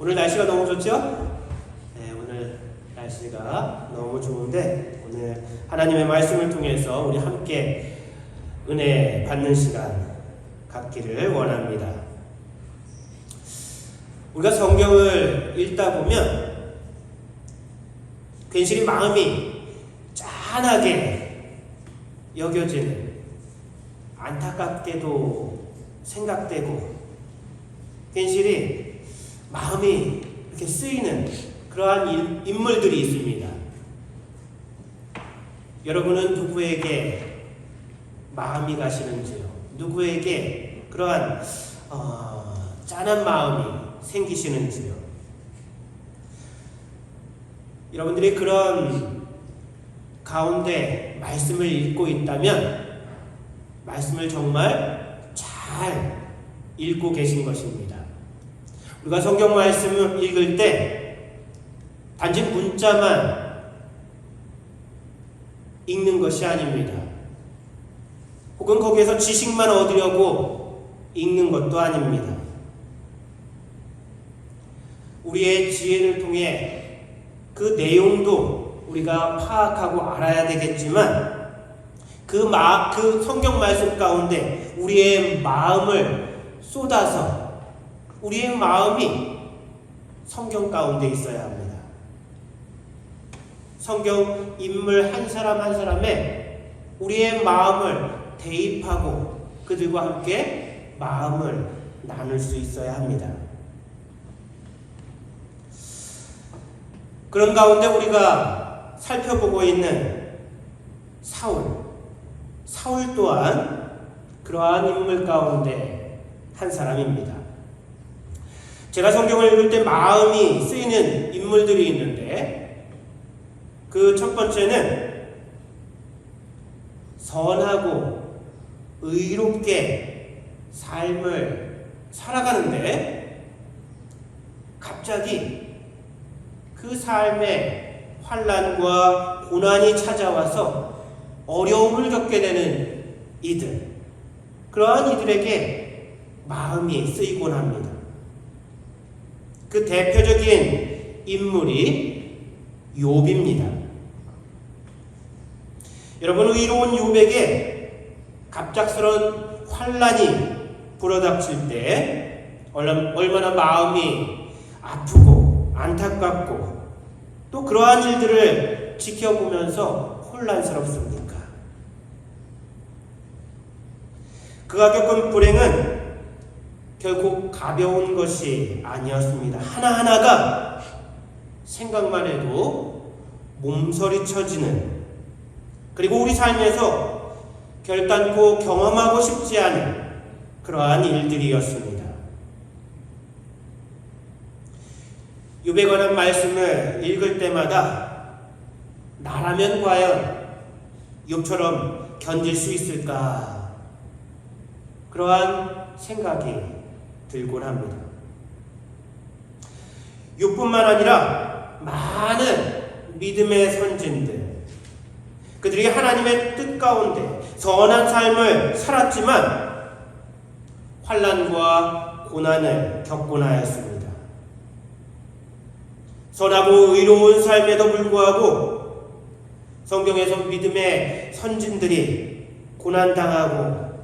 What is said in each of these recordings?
오늘 날씨가 너무 좋죠? 네, 오늘 날씨가 너무 좋은데 오늘 하나님의 말씀을 통해서 우리 함께 은혜 받는 시간 갖기를 원합니다. 우리가 성경을 읽다 보면 괜시리 마음이 짠하게 여겨지는, 안타깝게도 생각되고 괜시리 마음이 이렇게 쓰이는 그러한 인물들이 있습니다. 여러분은 누구에게 마음이 가시는지요? 누구에게 그러한 짠한 마음이 생기시는지요? 여러분들이 그런 가운데 말씀을 읽고 있다면 말씀을 정말 잘 읽고 계신 것입니다. 우리가 성경 말씀을 읽을 때 단지 문자만 읽는 것이 아닙니다. 혹은 거기에서 지식만 얻으려고 읽는 것도 아닙니다. 우리의 지혜를 통해 그 내용도 우리가 파악하고 알아야 되겠지만 그 성경 말씀 가운데 우리의 마음을 쏟아서 우리의 마음이 성경 가운데 있어야 합니다. 성경 인물 한 사람 한 사람에 우리의 마음을 대입하고 그들과 함께 마음을 나눌 수 있어야 합니다. 그런 가운데 우리가 살펴보고 있는 사울 또한 그러한 인물 가운데 한 사람입니다. 제가 성경을 읽을 때 마음이 쓰이는 인물들이 있는데 그 첫 번째는 선하고 의롭게 삶을 살아가는데 갑자기 그 삶에 환난과 고난이 찾아와서 어려움을 겪게 되는 이들, 그러한 이들에게 마음이 쓰이곤 합니다. 그 대표적인 인물이 욥입니다. 여러분, 의로운 욥에게 갑작스러운 환난이 불어닥칠 때 얼마나 마음이 아프고 안타깝고 또 그러한 일들을 지켜보면서 혼란스럽습니까? 그가 겪은 불행은 결코 가벼운 것이 아니었습니다. 하나하나가 생각만 해도 몸서리 쳐지는, 그리고 우리 삶에서 결단코 경험하고 싶지 않은 그러한 일들이었습니다. 욥에 관한 말씀을 읽을 때마다 나라면 과연 욥처럼 견딜 수 있을까? 그러한 생각이 들곤 합니다. 욥뿐만 아니라 많은 믿음의 선진들, 그들이 하나님의 뜻 가운데 선한 삶을 살았지만 환난과 고난을 겪곤 하였습니다. 선하고 의로운 삶에도 불구하고 성경에서 믿음의 선진들이 고난당하고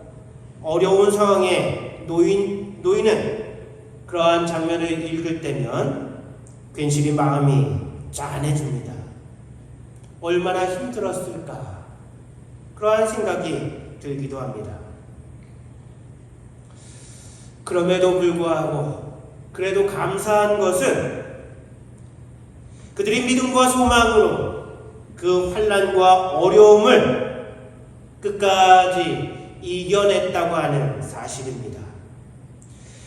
어려운 상황에 놓이는 그러한 장면을 읽을 때면 괜시리 마음이 짠해집니다. 얼마나 힘들었을까? 그러한 생각이 들기도 합니다. 그럼에도 불구하고 그래도 감사한 것은 그들이 믿음과 소망으로 그 환난과 어려움을 끝까지 이겨냈다고 하는 사실입니다.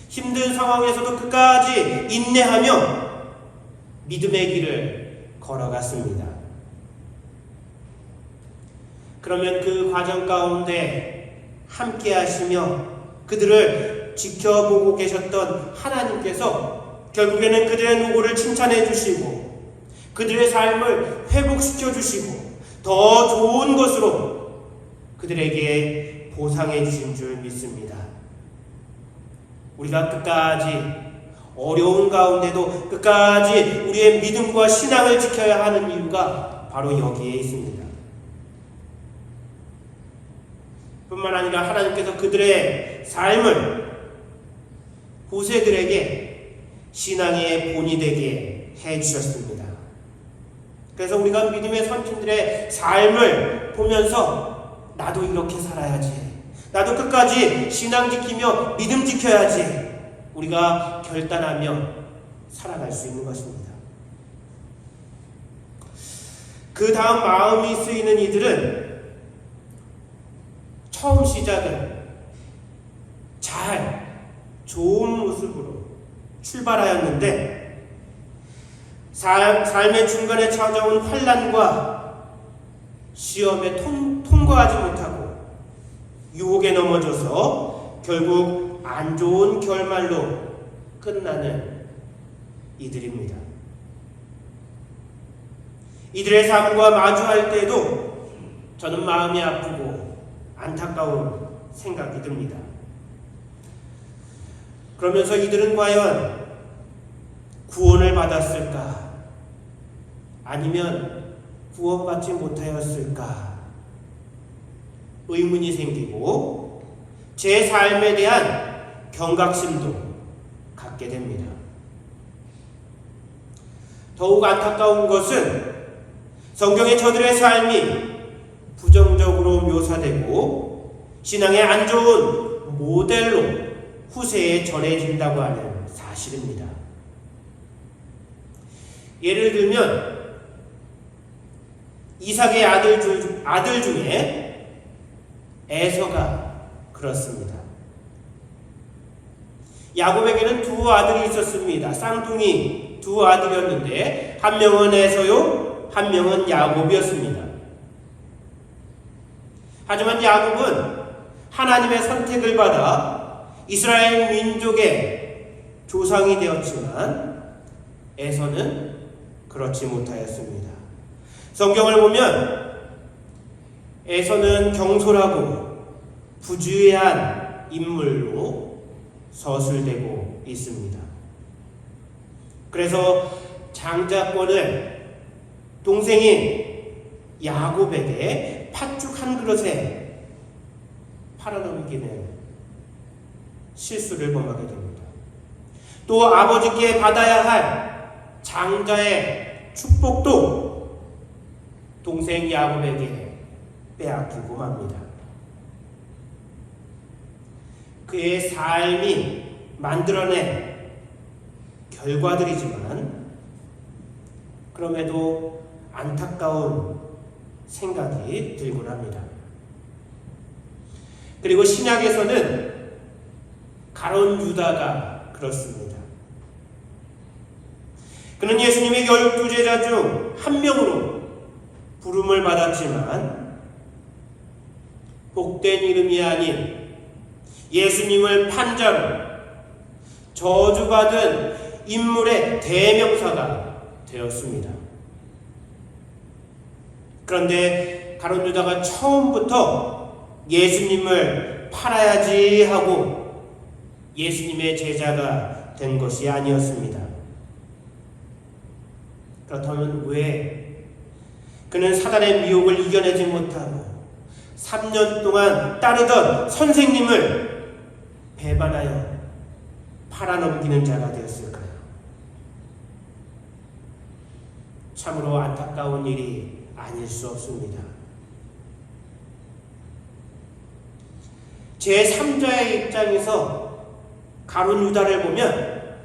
힘든 상황에서도 끝까지 인내하며 믿음의 길을 걸어갔습니다. 그러면 그 과정 가운데 함께 하시며 그들을 지켜보고 계셨던 하나님께서 결국에는 그들의 노고를 칭찬해 주시고 그들의 삶을 회복시켜 주시고 더 좋은 것으로 그들에게 보상해 주신 줄 믿습니다. 우리가 끝까지 어려운 가운데도 끝까지 우리의 믿음과 신앙을 지켜야 하는 이유가 바로 여기에 있습니다. 뿐만 아니라 하나님께서 그들의 삶을 후세들에게 신앙의 본이 되게 해주셨습니다. 그래서 우리가 믿음의 선진들의 삶을 보면서 나도 이렇게 살아야지, 나도 끝까지 신앙 지키며 믿음 지켜야지, 우리가 결단하며 살아갈 수 있는 것입니다. 그 다음 마음이 쓰이는 이들은 처음 시작은 좋은 모습으로 출발하였는데 삶의 중간에 찾아온 환난과 시험에 통과하지 못하고 유혹에 넘어져서 결국 안 좋은 결말로 끝나는 이들입니다. 이들의 삶과 마주할 때에도 저는 마음이 아프고 안타까운 생각이 듭니다. 그러면서 이들은 과연 구원을 받았을까? 아니면 구원받지 못하였을까? 의문이 생기고 제 삶에 대한 경각심도 갖게 됩니다. 더욱 안타까운 것은 성경의 저들의 삶이 부정적으로 묘사되고 신앙의 안 좋은 모델로 후세에 전해진다고 하는 사실입니다. 예를 들면 이삭의 아들 중에 에서가 그렇습니다. 야곱에게는 두 아들이 있었습니다. 쌍둥이 두 아들이었는데 한 명은 에서요, 한 명은 야곱이었습니다. 하지만 야곱은 하나님의 선택을 받아 이스라엘 민족의 조상이 되었지만 에서는 그렇지 못하였습니다. 성경을 보면 에서는 경솔하고 부주의한 인물로 서술되고 있습니다. 그래서 장자권을 동생인 야곱에게 팥죽 한 그릇에 팔아넘기는 실수를 범하게 됩니다. 또 아버지께 받아야 할 장자의 축복도 동생 야곱에게 빼앗기고 맙니다. 그의 삶이 만들어낸 결과들이지만 그럼에도 안타까운 생각이 들곤 합니다. 그리고 신약에서는 가룟 유다가 그렇습니다. 그는 예수님의 12제자 중 한 명으로 부름을 받았지만 복된 이름이 아닌 예수님을 판자로 저주받은 인물의 대명사가 되었습니다. 그런데 가룟 유다가 처음부터 예수님을 팔아야지 하고 예수님의 제자가 된 것이 아니었습니다. 그렇다면 왜 그는 사단의 미혹을 이겨내지 못하고 3년 동안 따르던 선생님을 배반하여 팔아넘기는 자가 되었을까요? 참으로 안타까운 일이 아닐 수 없습니다. 제3자의 입장에서 가룟 유다를 보면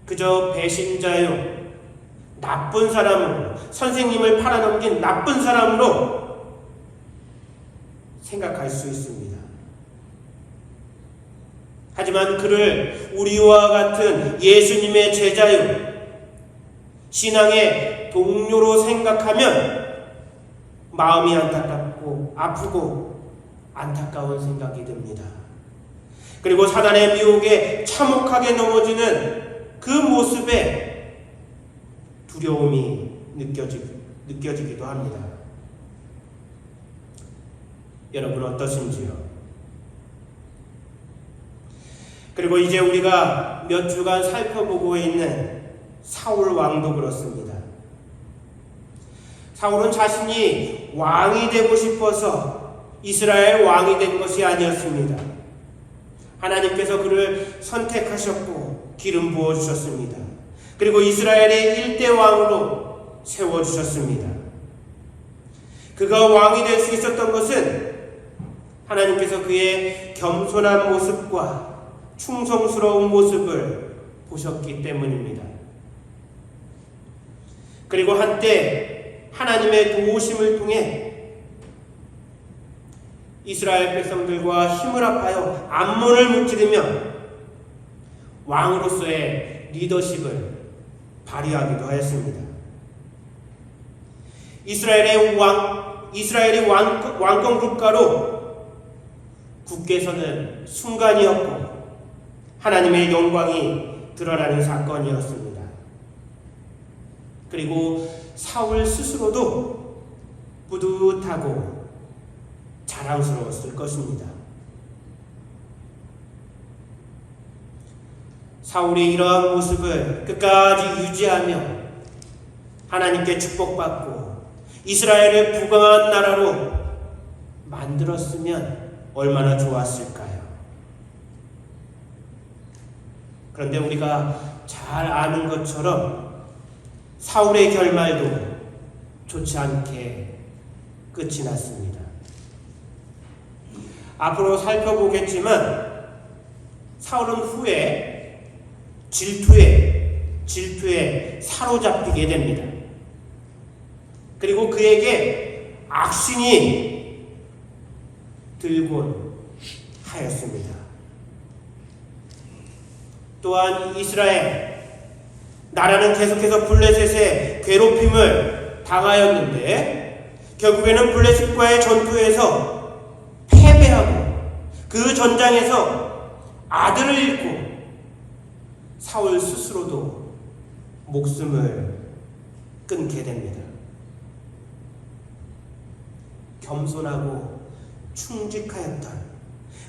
그저 배신자요, 나쁜 사람으로, 선생님을 팔아넘긴 나쁜 사람으로 생각할 수 있습니다. 하지만 그를 우리와 같은 예수님의 제자요, 신앙의 동료로 생각하면 마음이 안타깝고 아프고 안타까운 생각이 듭니다. 그리고 사단의 미혹에 참혹하게 넘어지는 그 모습에 두려움이 느껴지기도 합니다. 여러분 어떠신지요? 그리고 이제 우리가 몇 주간 살펴보고 있는 사울 왕도 그렇습니다. 사울은 자신이 왕이 되고 싶어서 이스라엘 왕이 된 것이 아니었습니다. 하나님께서 그를 선택하셨고 기름 부어주셨습니다. 그리고 이스라엘의 1대 왕으로 세워주셨습니다. 그가 왕이 될 수 있었던 것은 하나님께서 그의 겸손한 모습과 충성스러운 모습을 보셨기 때문입니다. 그리고 한때 하나님의 도우심을 통해 이스라엘 백성들과 힘을 합하여 암몬을 무찌르며 왕으로서의 리더십을 발휘하기도 하였습니다. 이스라엘이 왕권 국가로 굳게 서는 순간이었고 하나님의 영광이 드러나는 사건이었습니다. 그리고 사울 스스로도 뿌듯하고 자랑스러웠을 것입니다. 사울이 이러한 모습을 끝까지 유지하며 하나님께 축복받고 이스라엘을 부강한 나라로 만들었으면 얼마나 좋았을까요? 그런데 우리가 잘 아는 것처럼 사울의 결말도 좋지 않게 끝이 났습니다. 앞으로 살펴보겠지만 사울은 후에 질투에 사로잡히게 됩니다. 그리고 그에게 악신이 들곤 하였습니다. 또한 이스라엘 나라는 계속해서 블레셋의 괴롭힘을 당하였는데 결국에는 블레셋과의 전투에서 패배하고 그 전장에서 아들을 잃고 사울 스스로도 목숨을 끊게 됩니다. 겸손하고 충직하였던,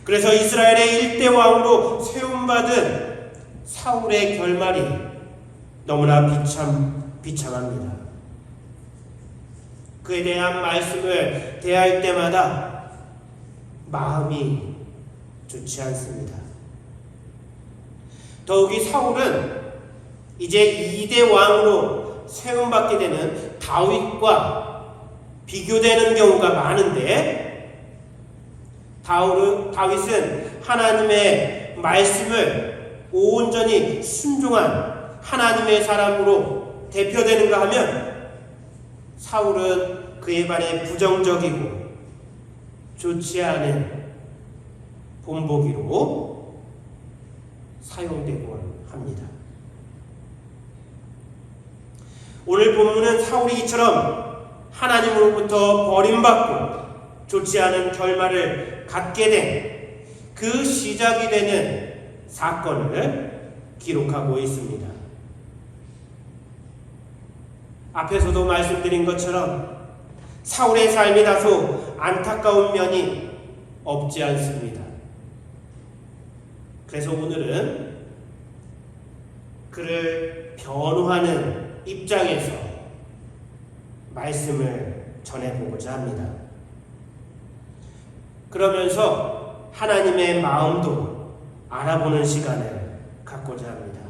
그래서 이스라엘의 1대 왕으로 세움받은 사울의 결말이 너무나 비참합니다. 그에 대한 말씀을 대할 때마다 마음이 좋지 않습니다. 더욱이 사울은 이제 2대 왕으로 세움받게 되는 다윗과 비교되는 경우가 많은데, 다윗은 하나님의 말씀을 온전히 순종한 하나님의 사람으로 대표되는가 하면 사울은 그에 반해 부정적이고 좋지 않은 본보기로 사용되곤 합니다. 오늘 본문은 사울이 이처럼 하나님으로부터 버림받고 좋지 않은 결말을 갖게 된 그 시작이 되는 사건을 기록하고 있습니다. 앞에서도 말씀드린 것처럼 사울의 삶이 다소 안타까운 면이 없지 않습니다. 그래서 오늘은 그를 변호하는 입장에서 말씀을 전해보고자 합니다. 그러면서 하나님의 마음도 알아보는 시간을 갖고자 합니다.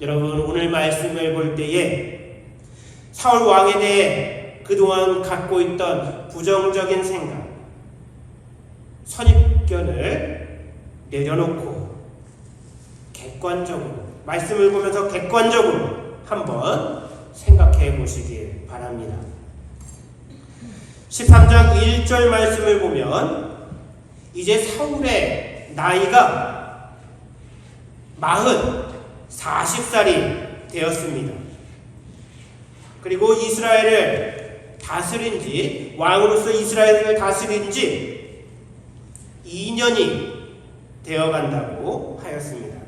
여러분, 오늘 말씀을 볼 때에 사울 왕에 대해 그동안 갖고 있던 부정적인 생각, 선입견을 내려놓고 객관적으로, 말씀을 보면서 객관적으로 한번 생각해 보시길 바랍니다. 13장 1절 말씀을 보면 이제 사울의 나이가 40살이 되었습니다. 그리고 이스라엘을 다스린 지, 왕으로서 이스라엘을 다스린 지 2년이 되어간다고 하였습니다.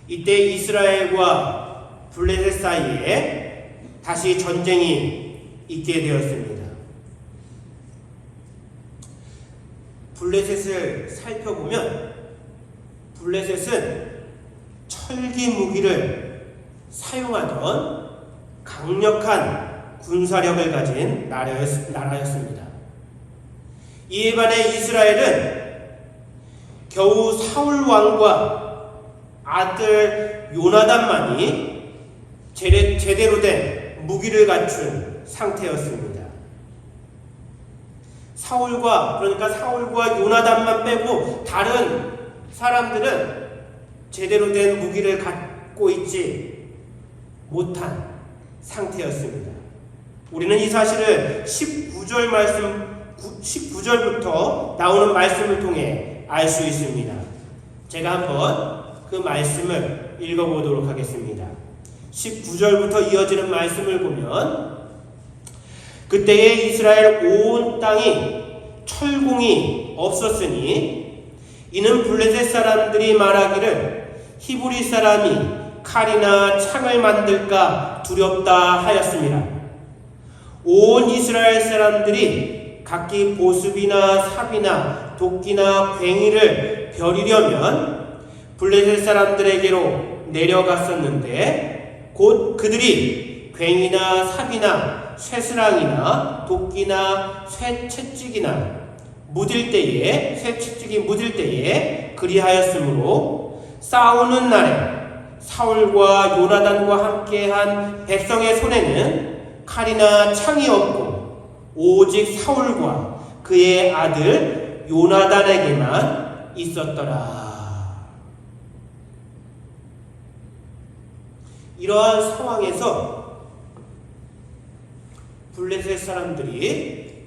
이때 이스라엘과 블레셋 사이에 다시 전쟁이 있게 되었습니다. 블레셋을 살펴보면 블레셋은 철기 무기를 사용하던 강력한 군사력을 가진 나라였습니다. 이에 반해 이스라엘은 겨우 사울 왕과 아들 요나단만이 제대로 된 무기를 갖춘 상태였습니다. 그러니까 사울과 요나단만 빼고 다른 사람들은 제대로 된 무기를 갖고 있지 못한 상태였습니다. 우리는 이 사실을 19절부터 나오는 말씀을 통해 알 수 있습니다. 제가 한번 그 말씀을 읽어보도록 하겠습니다. 19절부터 이어지는 말씀을 보면, 그때에 이스라엘 온 땅이 철공이 없었으니 이는 블레셋 사람들이 말하기를 히브리 사람이 칼이나 창을 만들까 두렵다 하였습니다. 온 이스라엘 사람들이 각기 보습이나 삽이나 도끼나 괭이를 벼리려면 블레셋 사람들에게로 내려갔었는데, 곧 그들이 괭이나 삽이나 쇠스랑이나 도끼나 쇠채찍이 묻을 때에 그리하였으므로 싸우는 날에 사울과 요나단과 함께한 백성의 손에는 칼이나 창이 없고 오직 사울과 그의 아들 요나단에게만 있었더라. 이러한 상황에서 블레셋 사람들이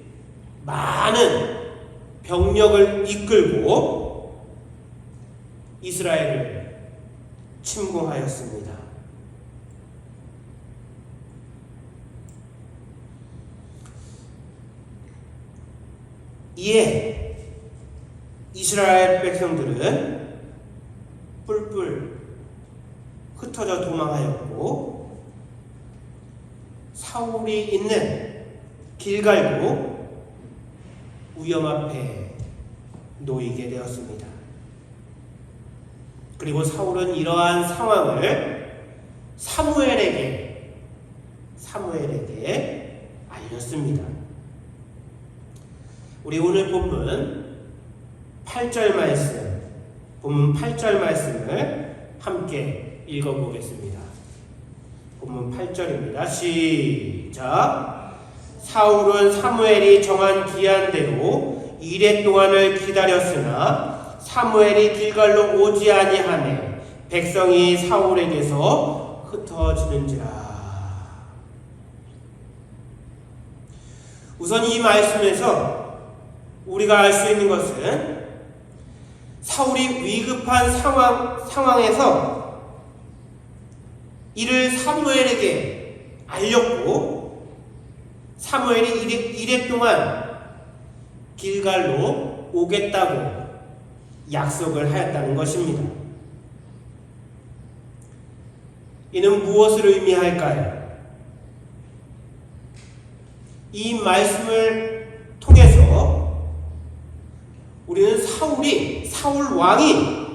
많은 병력을 이끌고 이스라엘을 침공하였습니다. 이에 이스라엘 백성들은 뿔뿔 흩어져 도망하였고, 사울이 있는 길갈도 위험 앞에 놓이게 되었습니다. 그리고 사울은 이러한 상황을 사무엘에게 알렸습니다. 우리 오늘 본문 8절 말씀을 함께 읽어보겠습니다. 본문 8절입니다. 시작. 사울은 사무엘이 정한 기한대로 이레 동안을 기다렸으나 사무엘이 길갈로 오지 아니하매 백성이 사울에게서 흩어지는지라. 우선 이 말씀에서 우리가 알 수 있는 것은 사울이 위급한 상황에서 이를 사무엘에게 알렸고, 사무엘이 이래 동안 길갈로 오겠다고 약속을 하였다는 것입니다. 이는 무엇을 의미할까요? 이 말씀을 통해서 우리는 사울 왕이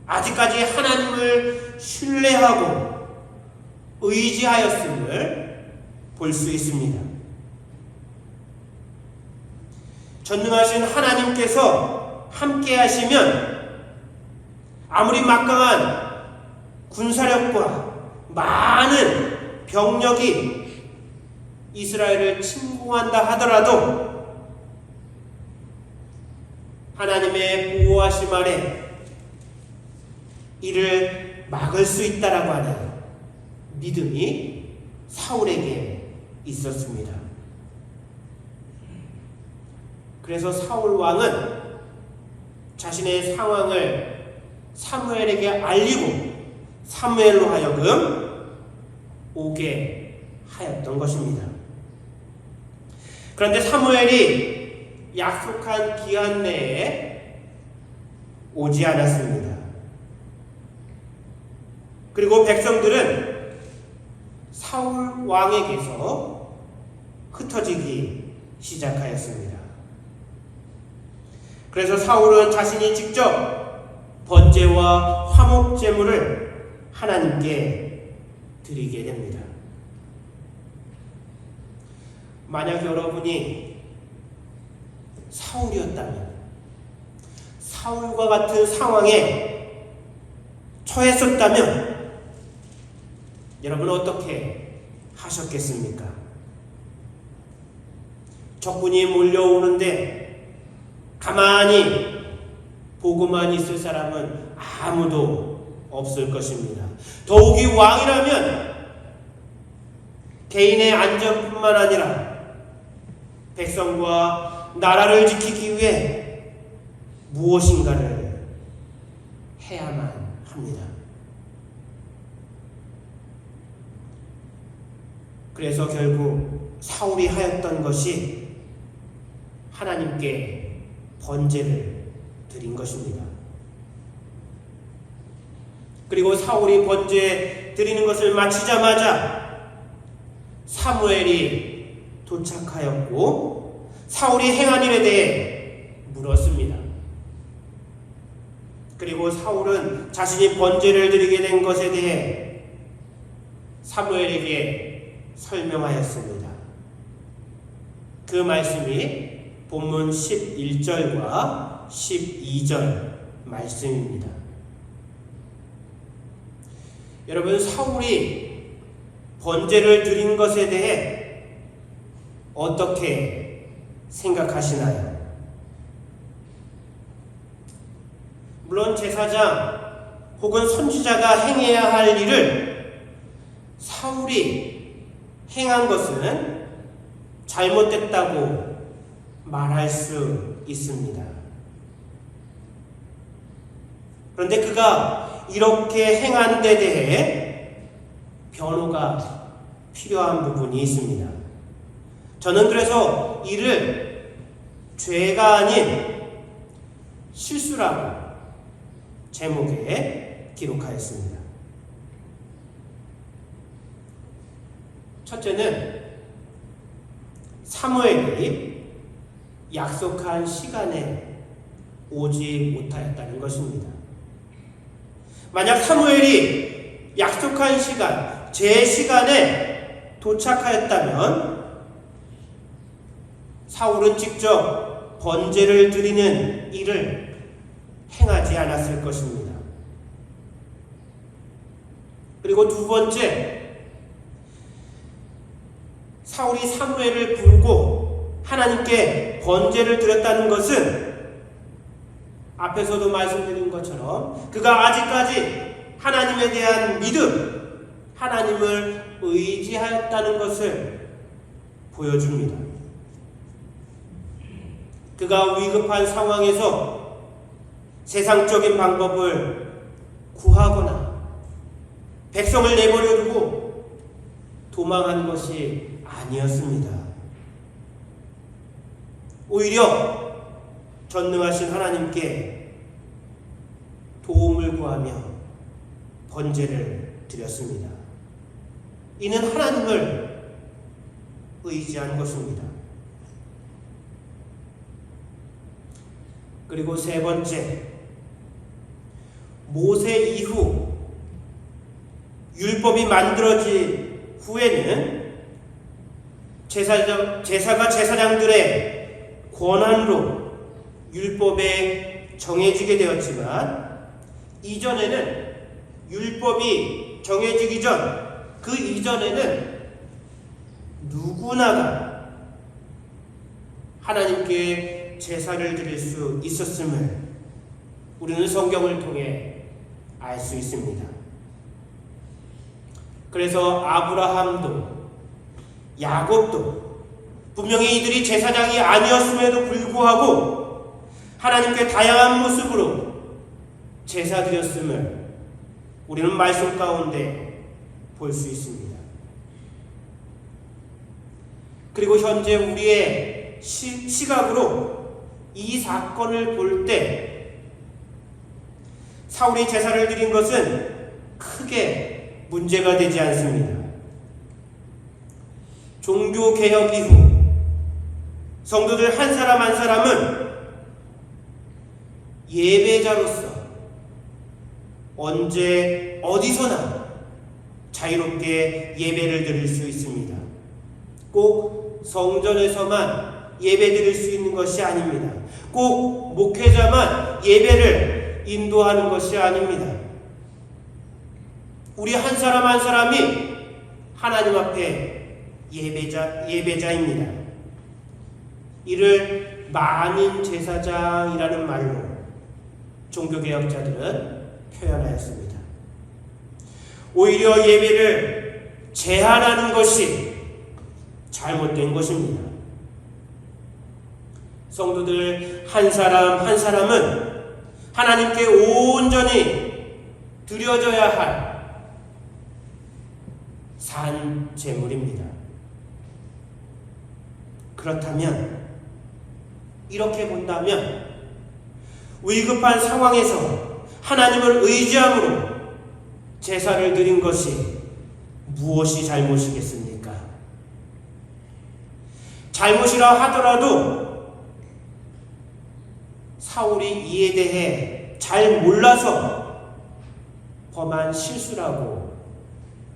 아직까지 하나님을 신뢰하고 의지하였음을 볼 수 있습니다. 전능하신 하나님께서 함께 하시면 아무리 막강한 군사력과 많은 병력이 이스라엘을 침공한다 하더라도 하나님의 보호하심 아래 이를 막을 수 있다라고 하는 믿음이 사울에게 있었습니다. 그래서 사울 왕은 자신의 상황을 사무엘에게 알리고 사무엘로 하여금 오게 하였던 것입니다. 그런데 사무엘이 약속한 기한 내에 오지 않았습니다. 그리고 백성들은 사울 왕에게서 흩어지기 시작하였습니다. 그래서 사울은 자신이 직접 번제와 화목 제물을 하나님께 드리게 됩니다. 만약 여러분이 사울이었다면, 사울과 같은 상황에 처했었다면 여러분 어떻게 하셨겠습니까? 적군이 몰려오는데 가만히 보고만 있을 사람은 아무도 없을 것입니다. 더욱이 왕이라면 개인의 안전뿐만 아니라 백성과 나라를 지키기 위해 무엇인가를 해야만 합니다. 그래서 결국 사울이 하였던 것이 하나님께 번제를 드린 것입니다. 그리고 사울이 번제 드리는 것을 마치자마자 사무엘이 도착하였고 사울이 행한 일에 대해 물었습니다. 그리고 사울은 자신이 번제를 드리게 된 것에 대해 사무엘에게 설명하였습니다. 그 말씀이 본문 11절과 12절 말씀입니다. 여러분, 사울이 번제를 드린 것에 대해 어떻게 생각하시나요? 물론 제사장 혹은 선지자가 행해야 할 일을 사울이 행한 것은 잘못됐다고 말할 수 있습니다. 그런데 그가 이렇게 행한 데 대해 변호가 필요한 부분이 있습니다. 저는 그래서 이를 죄가 아닌 실수라고 제목에 기록하였습니다. 첫째는 사무엘이 약속한 시간에 오지 못하였다는 것입니다. 만약 사무엘이 약속한 시간, 제 시간에 도착하였다면 사울은 직접 번제를 드리는 일을 행하지 않았을 것입니다. 그리고 두 번째, 사울이 사무엘을 부르고 하나님께 번제를 드렸다는 것은 앞에서도 말씀드린 것처럼 그가 아직까지 하나님에 대한 믿음, 하나님을 의지하였다는 것을 보여줍니다. 그가 위급한 상황에서 세상적인 방법을 구하거나 백성을 내버려 두고 도망한 것이 아니었습니다. 오히려 전능하신 하나님께 도움을 구하며 번제를 드렸습니다. 이는 하나님을 의지한 것입니다. 그리고 세 번째, 모세 이후 율법이 만들어진 후에는 제사가 제사장들의 권한으로 율법에 정해지게 되었지만 이전에는 율법이 정해지기 전 그 이전에는 누구나가 하나님께 제사를 드릴 수 있었음을 우리는 성경을 통해 알 수 있습니다. 그래서 아브라함도 야곱도 분명히 이들이 제사장이 아니었음에도 불구하고 하나님께 다양한 모습으로 제사 드렸음을 우리는 말씀 가운데 볼 수 있습니다. 그리고 현재 우리의 시각으로 이 사건을 볼 때 사울이 제사를 드린 것은 크게 문제가 되지 않습니다. 종교개혁 이후 성도들 한 사람 한 사람은 예배자로서 언제 어디서나 자유롭게 예배를 드릴 수 있습니다. 꼭 성전에서만 예배 드릴 수 있는 것이 아닙니다. 꼭 목회자만 예배를 인도하는 것이 아닙니다. 우리 한 사람 한 사람이 하나님 앞에 예배자입니다. 이를 만인 제사장이라는 말로 종교개혁자들은 표현하였습니다. 오히려 예배를 제한하는 것이 잘못된 것입니다. 성도들 한 사람 한 사람은 하나님께 온전히 드려져야 할 산 제물입니다. 그렇다면, 이렇게 본다면 위급한 상황에서 하나님을 의지함으로 제사를 드린 것이 무엇이 잘못이겠습니까? 잘못이라 하더라도 사울이 이에 대해 잘 몰라서 범한 실수라고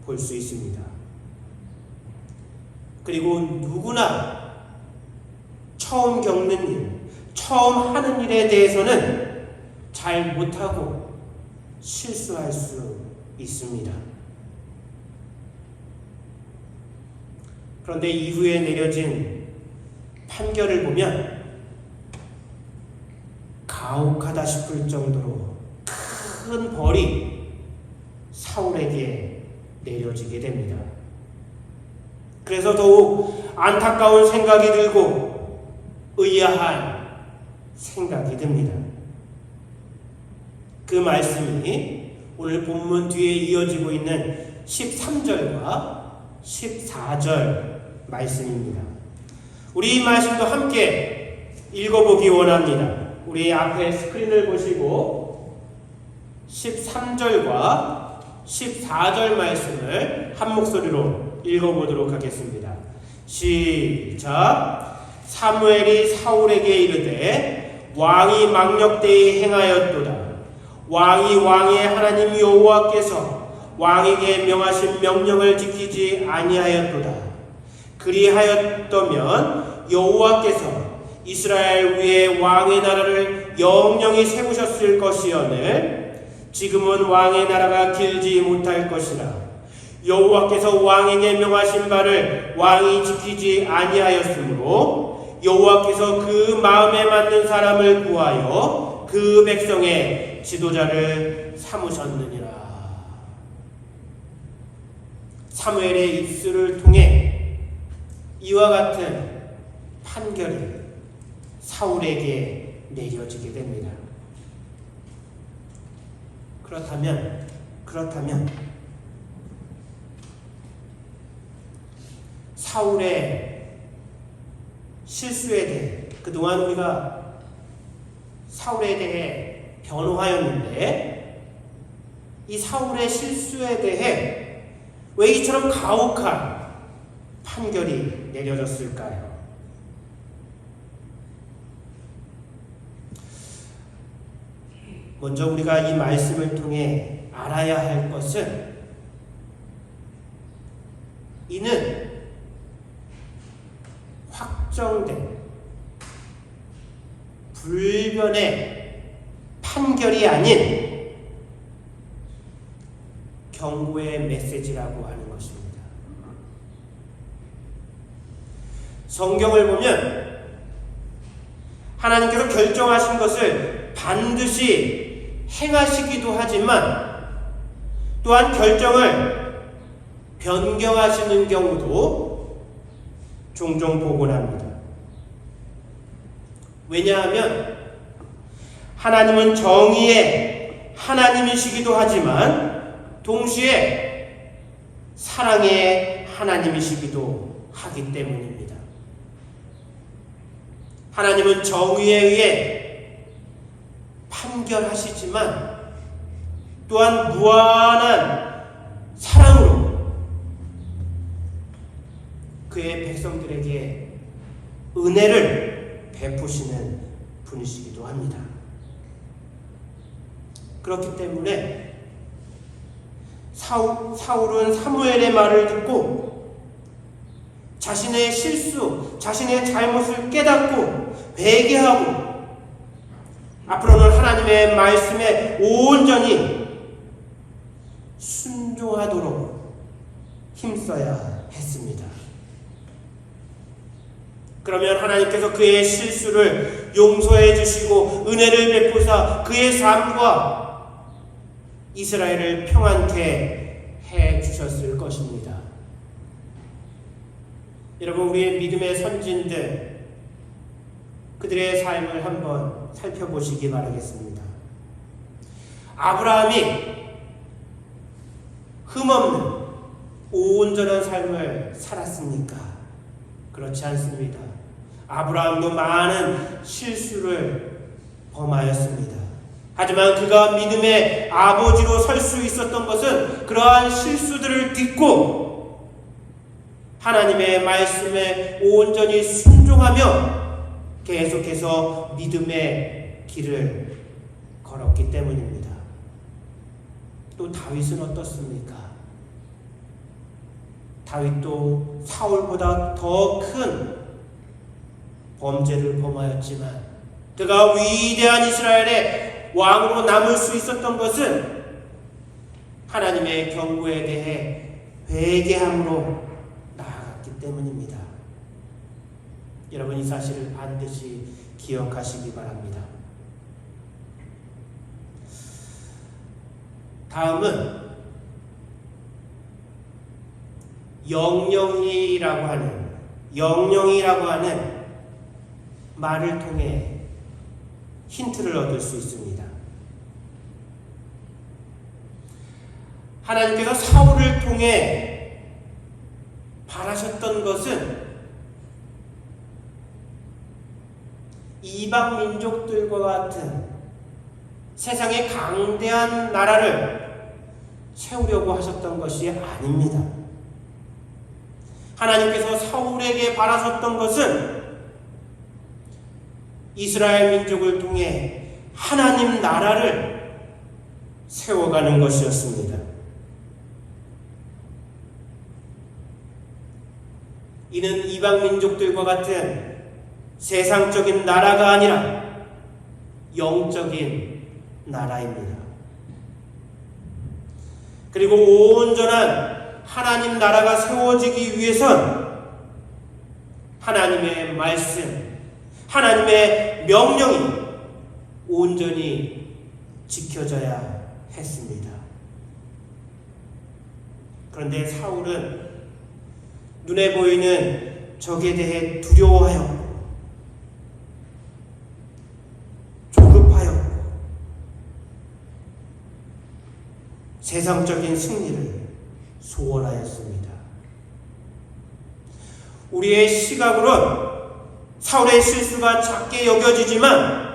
볼 수 있습니다. 그리고 누구나 처음 겪는 일, 처음 하는 일에 대해서는 잘 못하고 실수할 수 있습니다. 그런데 이후에 내려진 판결을 보면 가혹하다 싶을 정도로 큰 벌이 사울에게 내려지게 됩니다. 그래서 더욱 안타까운 생각이 들고 의아한 생각이 듭니다. 그 말씀이 오늘 본문 뒤에 이어지고 있는 13절과 14절 말씀입니다. 우리 이 말씀도 함께 읽어보기 원합니다. 우리 앞에 스크린을 보시고 13절과 14절 말씀을 한 목소리로 읽어보도록 하겠습니다. 시작. 사무엘이 사울에게 이르되 왕이 망령되이 행하였도다. 왕이 왕의 하나님 여호와께서 왕에게 명하신 명령을 지키지 아니하였도다. 그리하였더면 여호와께서 이스라엘 위에 왕의 나라를 영영히 세우셨을 것이오늘 지금은 왕의 나라가 길지 못할 것이라. 여호와께서 왕에게 명하신 바를 왕이 지키지 아니하였으므로 여호와께서 그 마음에 맞는 사람을 구하여 그 백성의 지도자를 삼으셨느니라. 사무엘의 입술을 통해 이와 같은 판결이 사울에게 내려지게 됩니다. 그렇다면 사울의 실수에 대해 그동안 우리가 사울에 대해 변호하였는데 이 사울의 실수에 대해 왜 이처럼 가혹한 판결이 내려졌을까요? 먼저 우리가 이 말씀을 통해 알아야 할 것은 이는 확정된 불변의 판결이 아닌 경고의 메시지라고 하는 것입니다. 성경을 보면 하나님께서 결정하신 것을 반드시 행하시기도 하지만 또한 결정을 변경하시는 경우도 종종 보곤 합니다. 왜냐하면 하나님은 정의의 하나님이시기도 하지만 동시에 사랑의 하나님이시기도 하기 때문입니다. 하나님은 정의에 의해 판결하시지만 또한 무한한 사랑으로 그의 백성들에게 은혜를 베푸시는 분이시기도 합니다. 그렇기 때문에 사울은 사무엘의 말을 듣고 자신의 실수, 자신의 잘못을 깨닫고 회개하고 앞으로는 하나님의 말씀에 온전히 순종하도록 힘써야 했습니다. 그러면 하나님께서 그의 실수를 용서해 주시고 은혜를 베푸사 그의 삶과 이스라엘을 평안케 해 주셨을 것입니다. 여러분, 우리의 믿음의 선진들, 그들의 삶을 한번 살펴보시기 바라겠습니다. 아브라함이 흠없는 온전한 삶을 살았습니까? 그렇지 않습니다. 아브라함도 많은 실수를 범하였습니다. 하지만 그가 믿음의 아버지로 설 수 있었던 것은 그러한 실수들을 딛고 하나님의 말씀에 온전히 순종하며 계속해서 믿음의 길을 걸었기 때문입니다. 또 다윗은 어떻습니까? 다윗도 사울보다 더 큰 범죄를 범하였지만 그가 위대한 이스라엘의 왕으로 남을 수 있었던 것은 하나님의 경고에 대해 회개함으로 나아갔기 때문입니다. 여러분, 이 사실을 반드시 기억하시기 바랍니다. 다음은 영영이라고 하는 말을 통해 힌트를 얻을 수 있습니다. 하나님께서 사울을 통해 바라셨던 것은 이방 민족들과 같은 세상의 강대한 나라를 세우려고 하셨던 것이 아닙니다. 하나님께서 사울에게 바라셨던 것은 이스라엘 민족을 통해 하나님 나라를 세워가는 것이었습니다. 이는 이방 민족들과 같은 세상적인 나라가 아니라 영적인 나라입니다. 그리고 온전한 하나님 나라가 세워지기 위해선 하나님의 말씀, 하나님의 명령이 온전히 지켜져야 했습니다. 그런데 사울은 눈에 보이는 적에 대해 두려워하였고 조급하였고 세상적인 승리를 소원하였습니다. 우리의 시각으론 사울의 실수가 작게 여겨지지만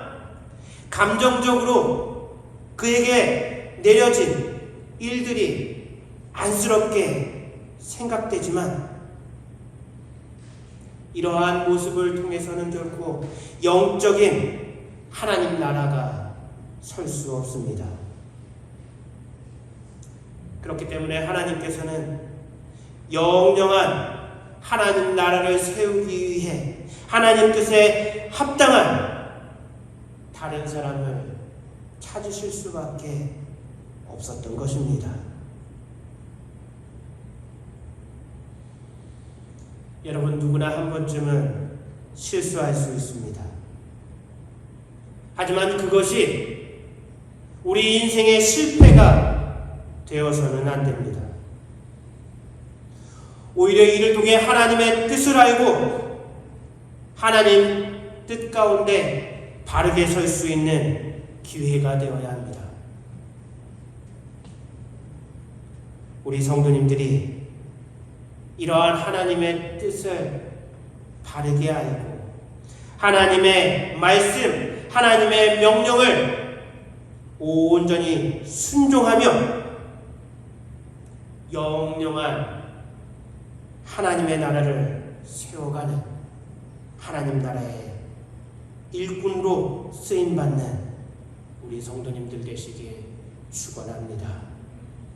감정적으로 그에게 내려진 일들이 안쓰럽게 생각되지만 이러한 모습을 통해서는 결코 영적인 하나님 나라가 설 수 없습니다. 그렇기 때문에 하나님께서는 영영한 하나님 나라를 세우기 위해 하나님 뜻에 합당한 다른 사람을 찾으실 수밖에 없었던 것입니다. 여러분, 누구나 한 번쯤은 실수할 수 있습니다. 하지만 그것이 우리 인생의 실패가 되어서는 안 됩니다. 오히려 이를 통해 하나님의 뜻을 알고 하나님 뜻 가운데 바르게 설 수 있는 기회가 되어야 합니다. 우리 성도님들이 이러한 하나님의 뜻을 바르게 알고 하나님의 말씀, 하나님의 명령을 온전히 순종하며 영영한 하나님의 나라를 세워가는 하나님 나라의 일꾼으로 쓰임받는 우리 성도님들 되시길 축원합니다.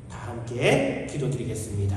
다 함께 기도드리겠습니다.